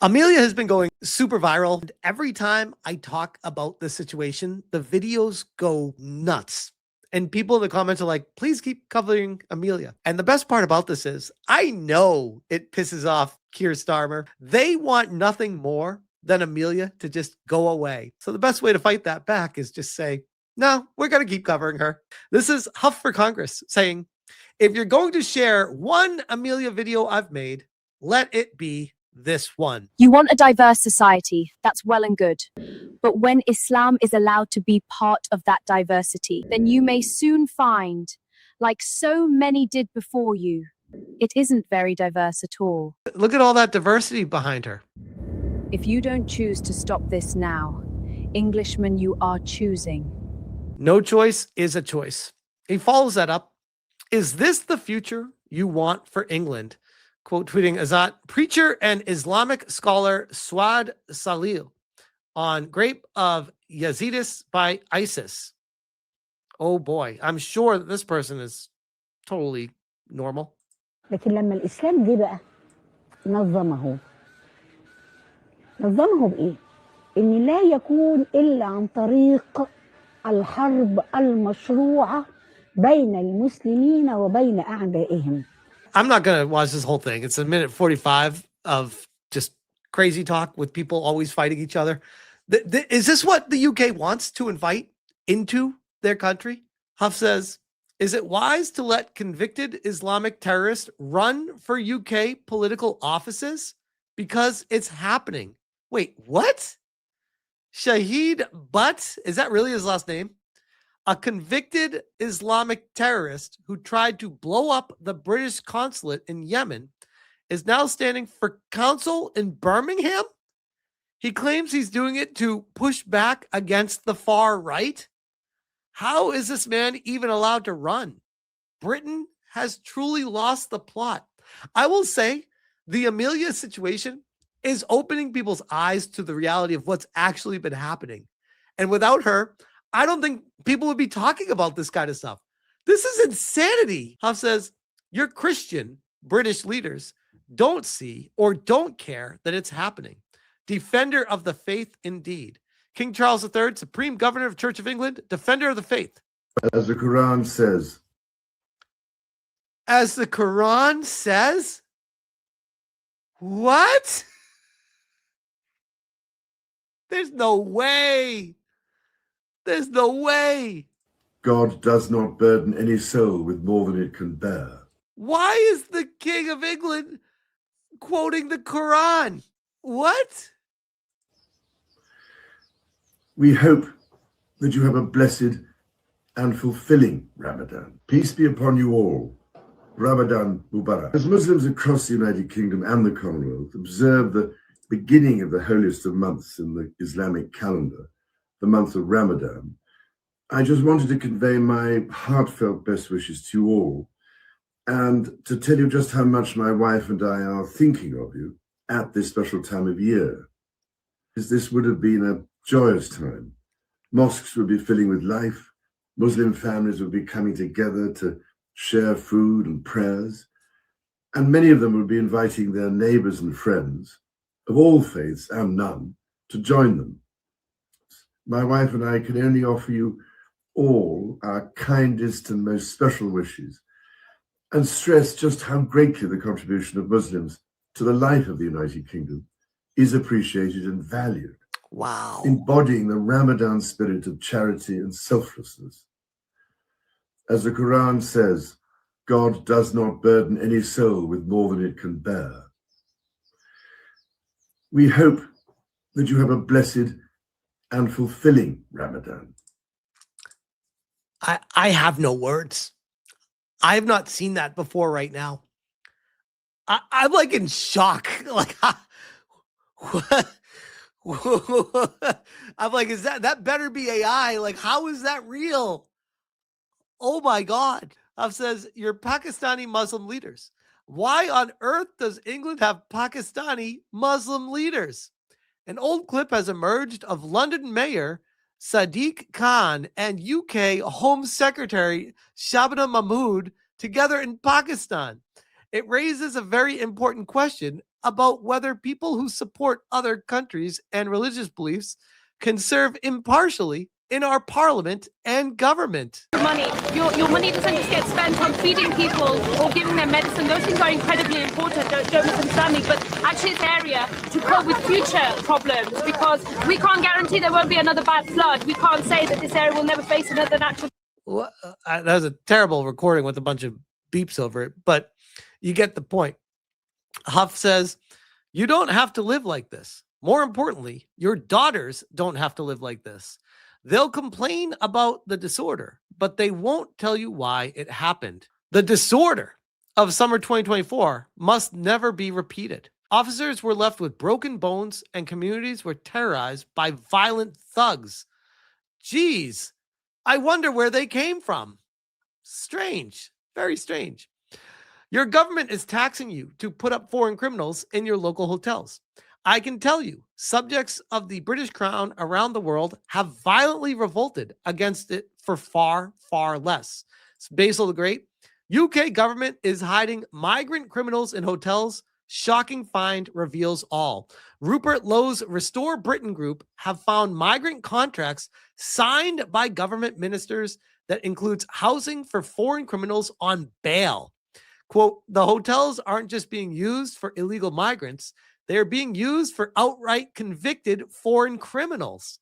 Amelia has been going super viral. And every time I talk about this situation, the videos go nuts. And people in the comments are like, please keep covering Amelia. And the best part about this is I know it pisses off Keir Starmer. They want nothing more than Amelia to just go away. So the best way to fight that back is just say, no, we're going to keep covering her. This is Huff for Congress saying, if you're going to share one Amelia video I've made, let it be this one. You want a diverse society, that's well and good. But when Islam is allowed to be part of that diversity, then you may soon find, like so many did before you, it isn't very diverse at all. Look at all that diversity behind her. If you don't choose to stop this now, Englishman, you are choosing. No choice is a choice. He follows that up. Is this the future you want for England? Quote tweeting Azat, preacher and Islamic scholar Swad Salil on Grape of Yazidis by ISIS. Oh boy, I'm sure that this person is totally normal. لكن لما الإسلام جه بقى نظمه بإيه؟ إن لا يكون إلا عن طريق الحرب المشروعة بين المسلمين وبين أعدائهم. I'm not going to watch this whole thing. It's a minute 45 of just crazy talk with people always fighting each other. Is this what the UK wants to invite into their country? Huff says, is it wise to let convicted Islamic terrorists run for UK political offices? Because it's happening. Wait, what? Shahid Butt? Is that really his last name? A convicted Islamic terrorist who tried to blow up the British consulate in Yemen is now standing for council in Birmingham. He claims he's doing it to push back against the far right. How is this man even allowed to run? Britain has truly lost the plot. I will say the Amelia situation is opening people's eyes to the reality of what's actually been happening. And without her, I don't think people would be talking about this kind of stuff. This is insanity. Huff says, your Christian British leaders don't see or don't care that it's happening. Defender of the faith indeed. King Charles III, Supreme Governor of Church of England, defender of the faith. As the Quran says. As the Quran says? What? There's no way. There's no way. God does not burden any soul with more than it can bear. Why is the King of England quoting the Quran? What? We hope that you have a blessed and fulfilling Ramadan. Peace be upon you all. Ramadan Mubarak. As Muslims across the United Kingdom and the Commonwealth observe the beginning of the holiest of months in the Islamic calendar, the month of Ramadan, I just wanted to convey my heartfelt best wishes to you all and to tell you just how much my wife and I are thinking of you at this special time of year. This would have been a joyous time. Mosques would be filling with life. Muslim families would be coming together to share food and prayers. And many of them would be inviting their neighbors and friends of all faiths and none to join them. My wife and I can only offer you all our kindest and most special wishes and stress just how greatly the contribution of Muslims to the life of the United Kingdom is appreciated and valued. Wow. Embodying the Ramadan spirit of charity and selflessness. As the Quran says, God does not burden any soul with more than it can bear. We hope that you have a blessed and fulfilling Ramadan. I have no words. I have not seen that before right now. I'm like in shock. Like, what? I'm like, is that better be AI? Like, how is that real? Oh my God. Says, you're Pakistani Muslim leaders. Why on earth does England have Pakistani Muslim leaders? An old clip has emerged of London Mayor Sadiq Khan and UK Home Secretary Shabana Mahmood together in Pakistan. It raises a very important question about whether people who support other countries and religious beliefs can serve impartially in our parliament and government. Your money doesn't just get spent on feeding people or giving them medicine. Those things are incredibly important, don't misunderstand me, but actually it's an area to cope with future problems, because we can't guarantee there won't be another bad flood. We can't say that this area will never face another natural. Well, that was a terrible recording with a bunch of beeps over it, but you get the point. Huff says, you don't have to live like this. More importantly, your daughters don't have to live like this. They'll complain about the disorder, but they won't tell you why it happened. The disorder of summer 2024 must never be repeated. Officers were left with broken bones and communities were terrorized by violent thugs. Geez, I wonder where they came from. Strange, very strange. Your government is taxing you to put up foreign criminals in your local hotels. I can tell you, subjects of the British Crown around the world have violently revolted against it for far, far less. Basil the Great, UK government is hiding migrant criminals in hotels. Shocking find reveals all. Rupert Lowe's Restore Britain group have found migrant contracts signed by government ministers that includes housing for foreign criminals on bail. Quote, the hotels aren't just being used for illegal migrants. They're being used for outright convicted foreign criminals.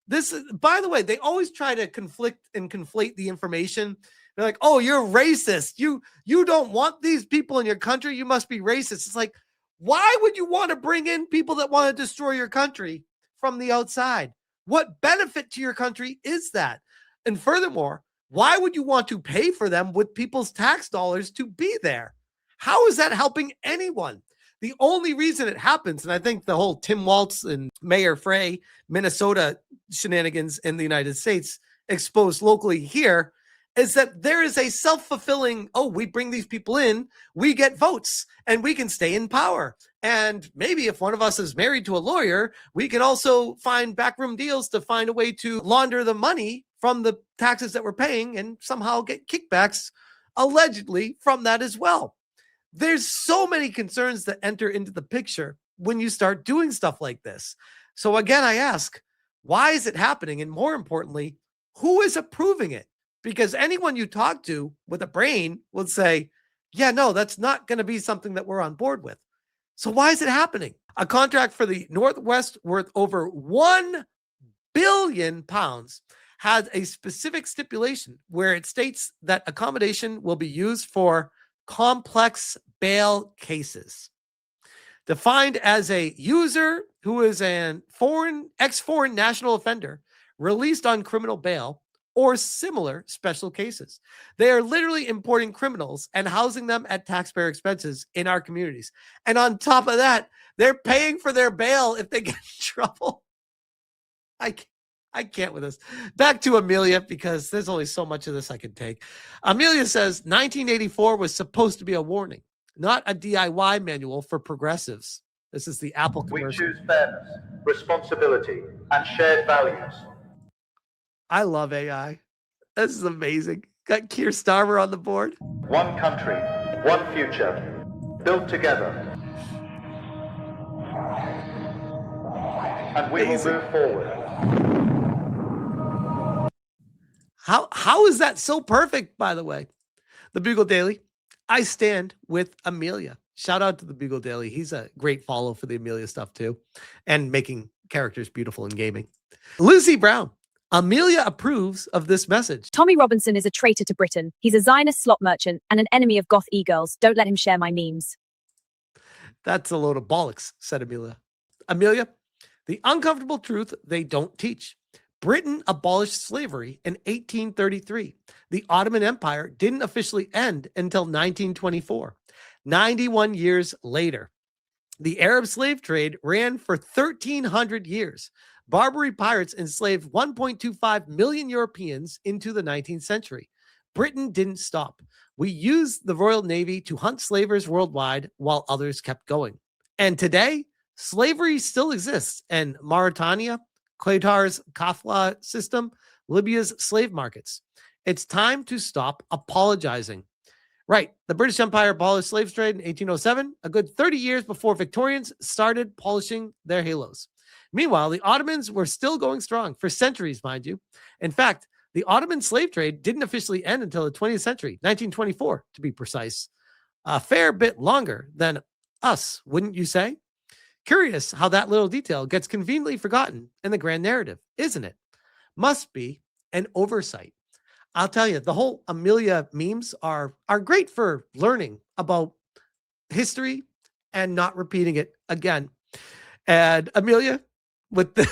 This is, by the way, they always try to conflate the information. They're like, oh, you're racist. You don't want these people in your country. You must be racist. It's like, why would you want to bring in people that want to destroy your country from the outside? What benefit to your country is that? And furthermore, why would you want to pay for them with people's tax dollars to be there? How is that helping anyone? The only reason it happens, and I think the whole Tim Walz and Mayor Frey, Minnesota shenanigans in the United States exposed locally here, is that there is a self-fulfilling, oh, we bring these people in, we get votes, and we can stay in power. And maybe if one of us is married to a lawyer, we can also find backroom deals to find a way to launder the money from the taxes that we're paying and somehow get kickbacks allegedly from that as well. There's so many concerns that enter into the picture when you start doing stuff like this. So again, I ask, why is it happening? And more importantly, who is approving it? Because anyone you talk to with a brain would say, yeah, no, that's not going to be something that we're on board with. So why is it happening? A contract for the Northwest worth over £1 billion has a specific stipulation where it states that accommodation will be used for complex bail cases. Defined as a user who is an ex-foreign national offender released on criminal bail or similar special cases. They are literally importing criminals and housing them at taxpayer expenses in our communities. And on top of that, they're paying for their bail if they get in trouble. I can't with this. Back to Amelia, because there's only so much of this I can take. Amelia says 1984 was supposed to be a warning, not a DIY manual for progressives. This is the Apple commercial. We choose fairness, responsibility, and shared values. I love AI. This is amazing. Got Keir Starmer on the board. One country, one future, built together. And we will move forward. How is that so perfect, by the way? The Bugle Daily, I stand with Amelia. Shout out to the Bugle Daily. He's a great follow for the Amelia stuff too, and making characters beautiful in gaming. Lucy Brown, Amelia approves of this message. Tommy Robinson is a traitor to Britain. He's a Zionist slot merchant and an enemy of goth e-girls. Don't let him share my memes. That's a load of bollocks, said Amelia. Amelia, the uncomfortable truth they don't teach. Britain abolished slavery in 1833. The Ottoman Empire didn't officially end until 1924. 91 years later, the Arab slave trade ran for 1,300 years. Barbary pirates enslaved 1.25 million Europeans into the 19th century. Britain didn't stop. We used the Royal Navy to hunt slavers worldwide while others kept going. And today, slavery still exists in Mauritania, Qatar's kafala system, Libya's slave markets. It's time to stop apologizing. Right. The British Empire abolished slave trade in 1807, a good 30 years before Victorians started polishing their halos. Meanwhile, the Ottomans were still going strong for centuries, mind you. In fact, the Ottoman slave trade didn't officially end until the 20th century, 1924 to be precise. A fair bit longer than us, wouldn't you say? Curious how that little detail gets conveniently forgotten in the grand narrative, isn't it? Must be an oversight. I'll tell you, the whole Amelia memes are great for learning about history and not repeating it again. And Amelia, with the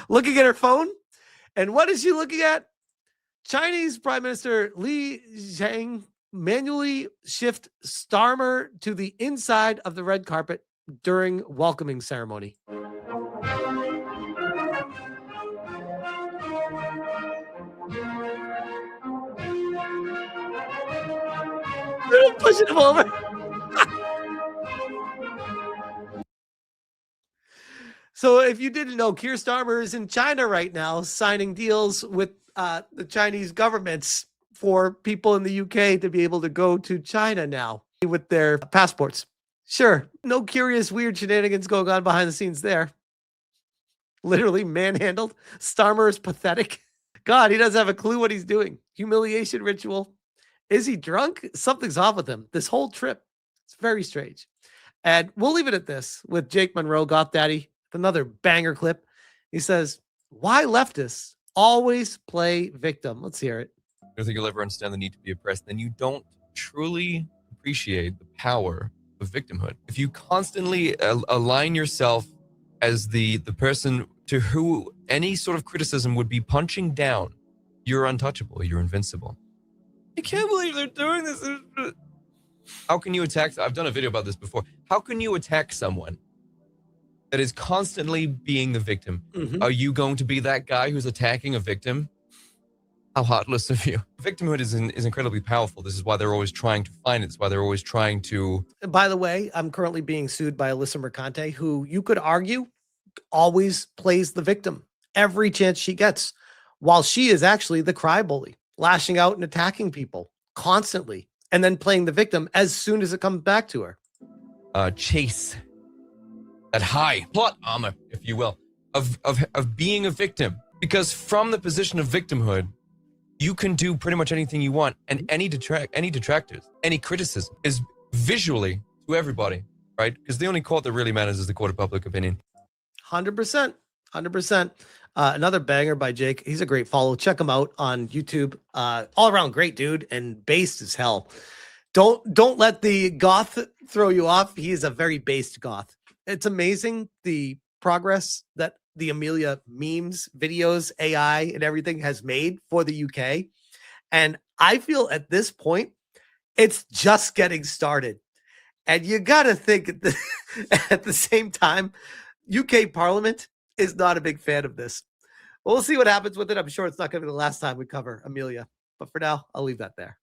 looking at her phone, and what is she looking at? Chinese Prime Minister Li Zhang manually shift Starmer to the inside of the red carpet during welcoming ceremony. Pushing him over. So if you didn't know, Keir Starmer is in China right now signing deals with the Chinese governments for people in the UK to be able to go to China now with their passports. Sure, no curious, weird shenanigans going on behind the scenes there. Literally manhandled. Starmer is pathetic. God, he doesn't have a clue what he's doing. Humiliation ritual. Is he drunk? Something's off with him. This whole trip. It's very strange. And we'll leave it at this with Jake Monroe, Goth Daddy, another banger clip. He says, why leftists always play victim? Let's hear it. I don't think you'll ever understand the need to be oppressed. Then you don't truly appreciate the power of victimhood. If you constantly align yourself as the person to who any sort of criticism would be punching down, you're untouchable, you're invincible. I can't believe they're doing this. How can you attack? I've done a video about this before. How can you attack someone that is constantly being the victim? Mm-hmm. Are you going to be that guy who's attacking a victim? How heartless of you. Victimhood is incredibly powerful. This is why they're always trying to find it. It's why they're always trying to... By the way, I'm currently being sued by Alyssa Mercante, who you could argue always plays the victim every chance she gets, while she is actually the cry bully, lashing out and attacking people constantly, and then playing the victim as soon as it comes back to her. Chase that high plot armor, if you will, of being a victim. Because from the position of victimhood, you can do pretty much anything you want, and any detractors, any criticism is visually to everybody, right? Because the only court that really matters is the court of public opinion. 100%. 100%. Another banger by Jake. He's a great follow. Check him out on YouTube. All around great dude and based as hell. Don't let the goth throw you off. He is a very based goth. It's amazing the progress that the Amelia memes, videos, AI, and everything has made for the UK. And I feel at this point, it's just getting started. And you got to think at the same time, UK Parliament is not a big fan of this. We'll see what happens with it. I'm sure it's not going to be the last time we cover Amelia. But for now, I'll leave that there.